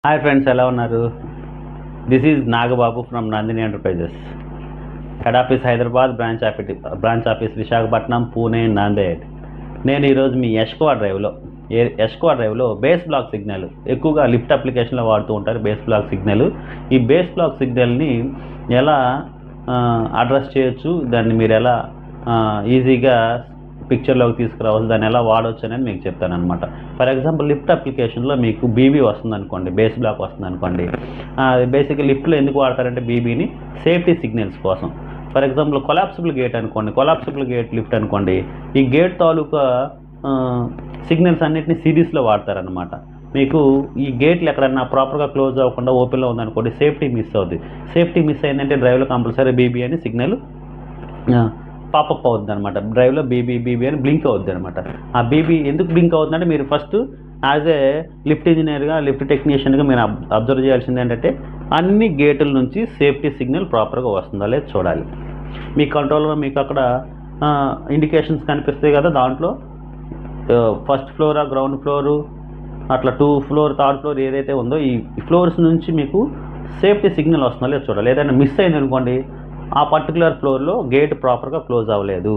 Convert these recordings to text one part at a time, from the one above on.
Hi friends, ఎలా ఉన్నారు? This is Nagababu from Nandini enterprises. Head office Hyderabad, branch office Visakhapatnam, Pune, Nanded. నేను ఈరోజు మీ యష్కోవా డ్రైవ్లో బేస్ బ్లాక్ సిగ్నల్ ఎక్కువగా లిఫ్ట్ అప్లికేషన్లో వాడుతూ ఉంటారు. బేస్ బ్లాక్ సిగ్నల్, ఈ బేస్ బ్లాక్ సిగ్నల్ని ఎలా అడ్రస్ చేయొచ్చు, దాన్ని మీరు ఎలా ఈజీగా పిక్చర్లోకి తీసుకురావచ్చు, దాన్ని ఎలా వాడవచ్చు అనేది మీకు చెప్తాను అనమాట. ఫర్ ఎగ్జాంపుల్, లిఫ్ట్ అప్లికేషన్లో మీకు బీబీ వస్తుంది అనుకోండి, బేస్ బ్లాక్ వస్తుంది అనుకోండి. బేసిక్గా లిఫ్ట్లో ఎందుకు వాడతారంటే బీబీని సేఫ్టీ సిగ్నల్స్ కోసం. ఫర్ ఎగ్జాంపుల్, కొలాప్సిబుల్ గేట్ అనుకోండి, కొలాప్సిబుల్ గేట్ లిఫ్ట్ అనుకోండి. ఈ గేట్ తాలూకా సిగ్నల్స్ అన్నింటినీ సిరీస్లో వాడతారనమాట. మీకు ఈ గేట్లు ఎక్కడన్నా ప్రాపర్గా క్లోజ్ అవ్వకుండా ఓపెన్లో ఉందనుకోండి, సేఫ్టీ మిస్ అవుతుంది. సేఫ్టీ మిస్ అయిందంటే డ్రైవ్లో కంపల్సరీ బీబీ అని సిగ్నల్ పాపప్ అవుతుంది అనమాట. డ్రైవ్లో బీబీ అని బ్లింక్ అవుతుంది అనమాట. ఆ బీబీ ఎందుకు బ్లింక్ అవుతుందంటే, మీరు ఫస్ట్ యాజ్ ఏ లిఫ్ట్ ఇంజనీర్గా, లిఫ్ట్ టెక్నీషియన్గా మీరు అబ్జర్వ్ చేయాల్సింది ఏంటంటే, అన్ని గేటుల నుంచి సేఫ్టీ సిగ్నల్ ప్రాపర్గా వస్తుందా లేదు చూడాలి. మీ కంట్రోల్లో మీకు అక్కడ ఇండికేషన్స్ కనిపిస్తాయి కదా, దాంట్లో ఫస్ట్ ఫ్లోరా, గ్రౌండ్ ఫ్లోరు, అట్లా 2 ఫ్లోర్, 3rd ఫ్లోర్ ఏదైతే ఉందో ఈ ఫ్లోర్స్ నుంచి మీకు సేఫ్టీ సిగ్నల్ వస్తుందా లేదు చూడాలి. ఏదైనా మిస్ అయింది అనుకోండి, ఆ పర్టికులర్ ఫ్లోర్లో గేట్ ప్రాపర్గా క్లోజ్ అవ్వలేదు,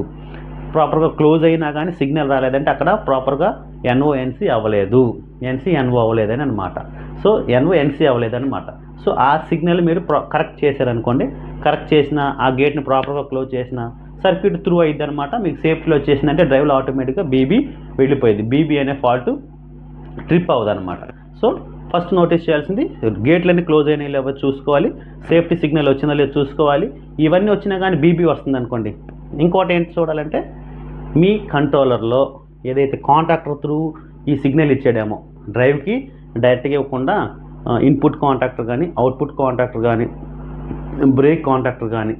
ప్రాపర్గా క్లోజ్ అయినా కానీ సిగ్నల్ రాలేదంటే అక్కడ ప్రాపర్గా ఎన్ఓఎన్సీ అవ్వలేదు, ఎన్ఓ అవ్వలేదని అనమాట. సో ఎన్ఓఎన్సీ అవ్వలేదన్నమాట. సో ఆ సిగ్నల్ మీరు కరెక్ట్ చేశారనుకోండి, కరెక్ట్ చేసిన ఆ గేట్ని ప్రాపర్గా క్లోజ్ చేసిన సర్క్యూట్ త్రూ అయ్యిద్ది అనమాట. మీకు సేఫ్టీలో వచ్చేసిందంటే డ్రైవ్లో ఆటోమేటిక్గా బీబీ వెళ్ళిపోయింది. బీబీ అనే ఫాల్ట్ ట్రిప్ అవ్వదు అనమాట. సో ఫస్ట్ నోటీస్ చేయాల్సింది, గేట్లన్నీ క్లోజ్ అయినాయి లేవో చూసుకోవాలి, సేఫ్టీ సిగ్నల్ వచ్చిందో లేదో చూసుకోవాలి. ఇవన్నీ వచ్చినా కానీ బీబీ వస్తుంది అనుకోండి, ఇంకోటి ఏంటి చూడాలంటే, మీ కంట్రోలర్లో ఏదైతే కాంటాక్టర్ త్రూ ఈ సిగ్నల్ ఇచ్చాడేమో డ్రైవ్కి డైరెక్ట్గా ఇవ్వకుండా, ఇన్పుట్ కాంటాక్టర్ కానీ, అవుట్పుట్ కాంటాక్టర్ కానీ, బ్రేక్ కాంటాక్టర్ కానీ,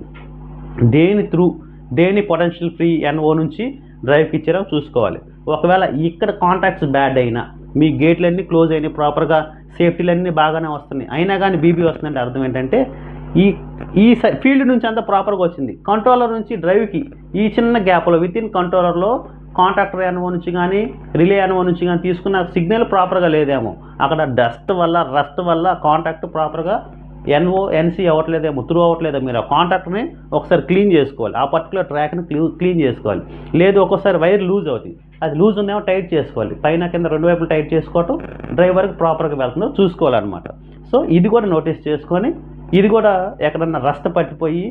దేని పొటెన్షియల్ ఫ్రీ ఎన్ఓ నుంచి డ్రైవ్కి ఇచ్చారో చూసుకోవాలి. ఒకవేళ ఇక్కడ కాంటాక్ట్స్ బ్యాడ్ అయినా, మీ గేట్లన్నీ క్లోజ్ అయినాయి, ప్రాపర్గా సేఫ్టీలన్నీ బాగానే వస్తున్నాయి, అయినా కానీ బీబీ వస్తుందంటే అర్థం ఏంటంటే, ఈ ఫీల్డ్ నుంచి అంతా ప్రాపర్గా వచ్చింది, కంట్రోలర్ నుంచి డ్రైవ్కి ఈ చిన్న గ్యాప్లో విత్ ఇన్ కంట్రోలర్లో కాంటాక్టర్ ఎన్ఓ నుంచి కానీ, రిలే ఎన్ఓ నుంచి కానీ తీసుకున్న సిగ్నల్ ప్రాపర్గా లేదేమో, అక్కడ డస్ట్ వల్ల, రస్ట్ వల్ల కాంటాక్ట్ ప్రాపర్గా ఎన్ఓఎన్సీ అవ్వట్లేదేమో, త్రూ అవ్వట్లేదేమో. మీరు ఆ కాంటాక్ట్ని ఒకసారి క్లీన్ చేసుకోవాలి, ఆ పర్టికులర్ ట్రాక్ని క్లీన్ చేసుకోవాలి. లేదు ఒక్కోసారి వైర్ లూజ్ అవుతుంది, అది లూజ్ ఉందేమో టైట్ చేసుకోవాలి, పైన కింద 2 వైపులు టైట్ చేసుకోవటం, డ్రైవర్కి ప్రాపర్గా వెళ్తుందో చూసుకోవాలన్నమాట. సో ఇది కూడా నోటీస్ చేసుకొని, ఇది కూడా ఎక్కడన్నా రస్ట్ పట్టిపోయి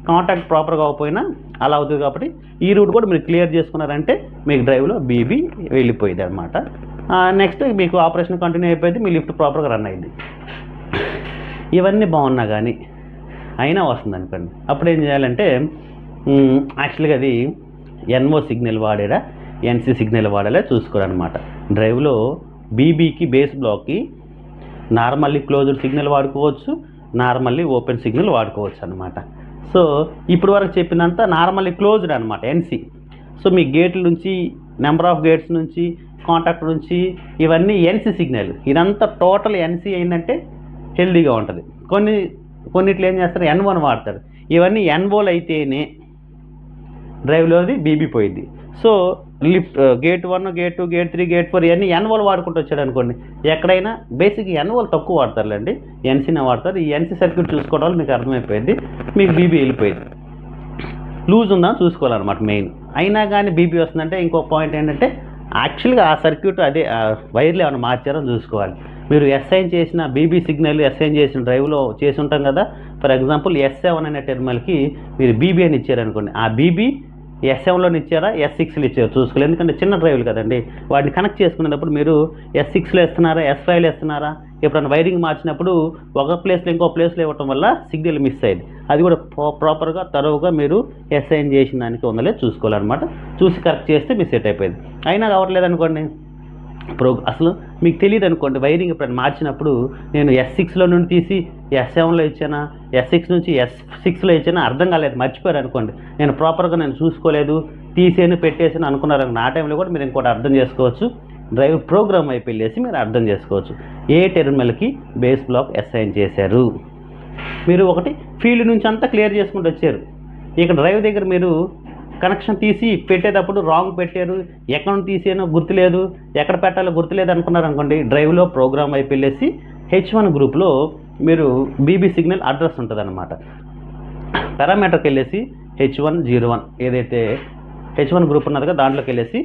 కాంటాక్ట్ ప్రాపర్గా అవ్వకపోయినా అలా అవుతుంది. కాబట్టి ఈ రూట్ కూడా మీరు క్లియర్ చేసుకున్నారంటే మీకు డ్రైవ్లో బీబీ వెళ్ళిపోయింది అనమాట. నెక్స్ట్ మీకు ఆపరేషన్ కంటిన్యూ అయిపోయింది, మీ లిఫ్ట్ ప్రాపర్గా రన్ అయింది. ఇవన్నీ బాగున్నా కానీ అయినా వస్తుంది అనుకోండి, అప్పుడు ఏం చేయాలంటే, యాక్చువల్గా అది ఎన్ఓ సిగ్నల్ వాడారా, ఎన్సీ సిగ్నల్ వాడాలా చూసుకోవాలన్నమాట. డ్రైవ్లో బీబీకి, బేస్ బ్లాక్కి నార్మల్లీ క్లోజ్డ్ సిగ్నల్ వాడుకోవచ్చు, నార్మల్లీ ఓపెన్ సిగ్నల్ వాడుకోవచ్చు అనమాట. సో ఇప్పుడు వరకు చెప్పినంత నార్మల్లీ క్లోజ్డ్ అనమాట, ఎన్సీ. సో మీ గేట్ల నుంచి, నెంబర్ ఆఫ్ గేట్స్ నుంచి, కాంటాక్ట్ నుంచి ఇవన్నీ ఎన్సీ సిగ్నల్. ఇదంతా టోటల్ ఎన్సీ అయిందంటే హెల్దీగా ఉంటుంది. కొన్నిట్లో ఏం చేస్తారు, N1 వాడతారు. ఇవన్నీ ఎన్ఓలు అయితేనే డ్రైవ్లోది బీబీ పోయింది. So lift gate 1, gate 2, gate 3, gate 4 ఇవన్నీ ఎన్ఓలు వాడుకుంటూ వచ్చాడు అనుకోండి, ఎక్కడైనా బేసిక్ ఎన్ఓలు తక్కువ వాడతారులేండి, ఎన్సీనే వాడతారు. ఈ ఎన్సీ సర్క్యూట్ చూసుకోవడం వల్ల మీకు అర్థమైపోయింది, మీకు బీబీ వెళ్ళిపోయింది. లూజ్ ఉందా చూసుకోవాలన్నమాట మెయిన్. అయినా కానీ బీబీ వస్తుందంటే ఇంకో పాయింట్ ఏంటంటే, యాక్చువల్గా ఆ సర్క్యూట్ అదే వైర్లు ఏమైనా మార్చారని చూసుకోవాలి. మీరు అసైన్ చేసిన బీబీ సిగ్నల్ అసైన్ చేసిన డ్రైవ్లో చేసి ఉంటాం కదా. ఫర్ ఎగ్జాంపుల్, S7 అనే టెర్మినల్కి మీరు బీబీ అని ఇచ్చారనుకోండి, ఆ బీబీ S7లోని ఇచ్చారా, S6లో ఇచ్చారా చూసుకోవాలి. ఎందుకంటే చిన్న డ్రైవ్లు కదండి, వాటిని కనెక్ట్ చేసుకునేటప్పుడు మీరు S6లో ఇస్తున్నారా, S5లో ఇస్తున్నారా, ఎప్పుడైనా వైరింగ్ మార్చినప్పుడు ఒక ప్లేస్లో ఇంకో ప్లేస్లో ఇవ్వటం వల్ల సిగ్నల్ మిస్ అయ్యింది. అది కూడా ప్రాపర్గా తరువుగా మీరు అసైన్ చేసిన దానికి ఉందలే చూసుకోవాలన్నమాట. చూసి కరెక్ట్ చేస్తే మీ సెట్ అయిపోయింది. అయినా కావట్లేదు అనుకోండి, అసలు మీకు తెలియదు అనుకోండి, వైరింగ్ ఎప్పుడైనా మార్చినప్పుడు నేను S6లో నుండి తీసి S7లో ఇచ్చానా, S6 నుంచి S6లో ఇచ్చానా అర్థం కాలేదు, మర్చిపోయారు అనుకోండి, నేను ప్రాపర్గా చూసుకోలేదు, తీసేను పెట్టేసాను అనుకున్నారనుకోండి, ఆ టైంలో కూడా మీరు ఇంకోటి అర్థం చేసుకోవచ్చు, డ్రైవ్ ప్రోగ్రామ్ అయిపోయి వెళ్ళేసి మీరు అర్థం చేసుకోవచ్చు ఏ టెర్మినల్కి బేస్ బ్లాక్ అసైన్ చేశారు. మీరు ఒకటి ఫీల్డ్ నుంచి అంతా క్లియర్ చేసుకుంటూ వచ్చారు, ఇక డ్రైవ్ దగ్గర మీరు కనెక్షన్ తీసి పెట్టేటప్పుడు రాంగ్ పెట్టారు, ఎక్కడ తీసానో గుర్తులేదు, ఎక్కడ పెట్టాలో గుర్తులేదు అనుకున్నారు అనుకోండి, డ్రైవ్లో ప్రోగ్రామ్ అయిపోయి వెళ్ళేసి H1 గ్రూప్లో మీరు బీబీ సిగ్నల్ అడ్రస్ ఉంటుంది అనమాట. పారామీటర్కి వెళ్ళేసి H101 ఏదైతే H1 గ్రూప్ ఉన్నది కదా దాంట్లోకి వెళ్ళేసి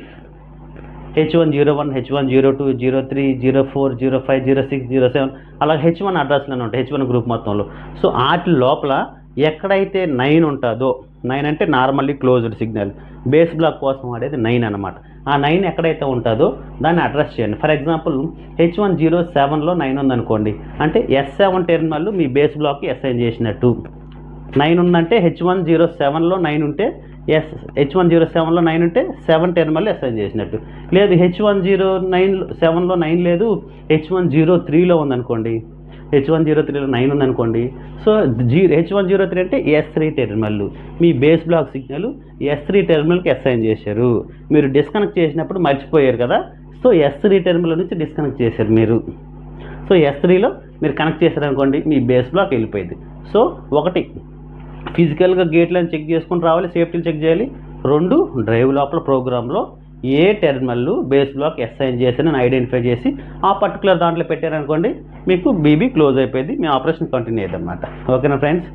H101, H102, 03, 04, 05, 06, 07 అలా H1 అడ్రస్లోనే ఉంటాయి H1 గ్రూప్ మొత్తంలో. సో వాటి లోపల ఎక్కడైతే 9 ఉంటుందో, 9 అంటే normally closed signal, base block కోసం వాడేది 9 అనమాట. ఆ 9 ఎక్కడైతే ఉంటుందో దాన్ని అడ్రస్ చేయండి. ఫర్ ఎగ్జాంపుల్ H107లో 9 ఉందనుకోండి, అంటే S7 టెర్మినల్ మీ బేస్ బ్లాక్కి అసైన్ చేసినట్టు. 9 ఉందంటే H107లో 9 ఉంటే H107లో 9 ఉంటే 7 టెర్మినల్ అసైన్ చేసినట్టు. లేదు H109 9 లేదు, H103లో ఉందనుకోండి, H103లో 9 ఉందనుకోండి, సో H103 అంటే S3 టెర్మినల్, మీ బేస్ బ్లాక్ సిగ్నల్ S3 టెర్మినల్కి అసైన్ చేశారు. మీరు డిస్కనెక్ట్ చేసినప్పుడు మర్చిపోయారు కదా, సో S3 టెర్మినల్ నుంచి డిస్కనెక్ట్ చేశారు మీరు. సో S3లో మీరు కనెక్ట్ చేశారనుకోండి, మీ బేస్ బ్లాక్ వెళ్ళిపోయింది. సో ఒకటి ఫిజికల్గా గేట్లను చెక్ చేసుకుని రావాలి, సేఫ్టీలు చెక్ చేయాలి. 2 డ్రైవ్ లోపల ప్రోగ్రాంలో ఏ టెర్మినల్ బేస్ బ్లాక్ అసైన్ చేసి ఐడెంటిఫై చేసి ఆ పర్టికులర్ దాంట్లో పెట్టారనుకోండి, మీకు బీబీ క్లోజ్ అయిపోయింది, మీ ఆపరేషన్ కంటిన్యూ అయ్యేది అనమాట. ఓకేనా ఫ్రెండ్స్?